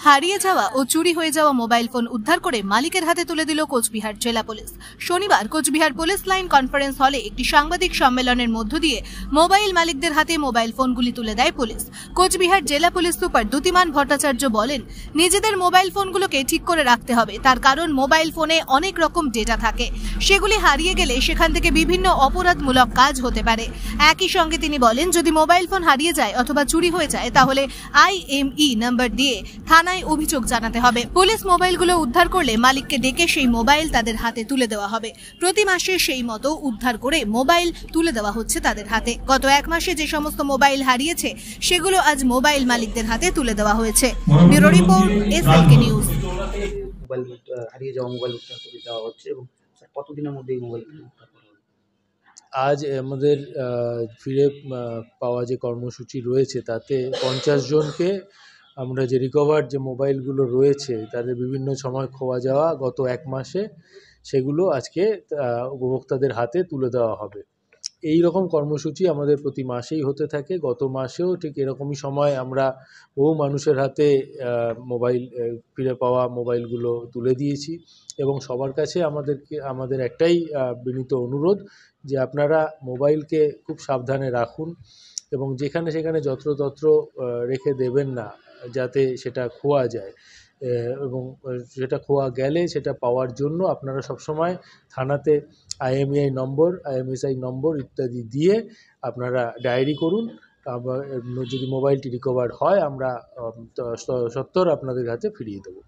হারিয়ে যাওয়া ও চুরি হয়ে যাওয়া মোবাইল ফোন উদ্ধার করে মালিকের হাতে তুলে দিল কোচবিহার জেলা পুলিশ। শনিবার কোচবিহার পুলিশ লাইন কনফারেন্স হলে একটি সাংবাদিক সম্মেলনের মধ্য দিয়ে মোবাইল মালিকদের হাতে মোবাইল ফোনগুলি তুলে দেয় পুলিশ। কোচবিহার জেলা পুলিশ সুপার দ্যুতিমান ভট্টাচার্য বলেন, নিজেদের মোবাইল ফোনগুলোকে ঠিক করে রাখতে হবে, তার কারণ মোবাইল ফোনে অনেক রকম ডেটা থাকে, সেগুলি হারিয়ে গেলে সেখান থেকে বিভিন্ন অপরাধমূলক কাজ হতে পারে। একই সঙ্গে তিনি বলেন, যদি মোবাইল ফোন হারিয়ে যায় অথবা চুরি হয়ে যায় তাহলে IME নাম্বার দিয়ে থানায় অভিযোগ জানাতে হবে। পুলিশ মোবাইলগুলো উদ্ধার করলে মালিককে ডেকে সেই মোবাইল তাদের হাতে তুলে দেওয়া হবে। প্রতি মাসে সেই মতো উদ্ধার করে মোবাইল তুলে দেওয়া হচ্ছে তাদের হাতে। গত এক মাসে যে সমস্ত মোবাইল হারিয়েছে সেগুলো আজ মোবাইল মালিকদের হাতে তুলে দেওয়া হয়েছে। Bureau report, SLK news. Mobile হারিয়ে যাওয়া মোবাইল উদ্ধার করে দেওয়া হচ্ছে এবং কতদিনের মধ্যে এই মোবাইল উদ্ধার করা হবে? আজ আমাদের ফিরে পাওয়া যে কর্মসূচি রয়েছে তাতে 50 জনকে আমরা যে রিকভার যে মোবাইলগুলো রয়েছে তাদের বিভিন্ন সময় খোয়া যাওয়া গত এক মাসে সেগুলো আজকে উপভোক্তাদের হাতে তুলে দেওয়া হবে। এই রকম কর্মসূচি আমাদের প্রতি মাসেই হতে থাকে। গত মাসেও ঠিক এরকমই সময় আমরা বহু মানুষের হাতে মোবাইল ফিরে পাওয়া মোবাইলগুলো তুলে দিয়েছি এবং সবার কাছে আমাদের একটাই বিনীত অনুরোধ যে আপনারা মোবাইলকে খুব সাবধানে রাখুন এবং যেখানে সেখানে যত্রতত্র রেখে দেবেন না যাতে সেটা খোয়া যায়, এবং সেটা খোয়া গেলে সেটা পাওয়ার জন্য আপনারা সবসময় থানাতে IMEI নম্বর, IMSI নম্বর ইত্যাদি দিয়ে আপনারা ডায়েরি করুন। আবার যদি মোবাইলটি রিকভার হয় আমরা সত্বর আপনাদের কাছে ফিরিয়ে দেবো।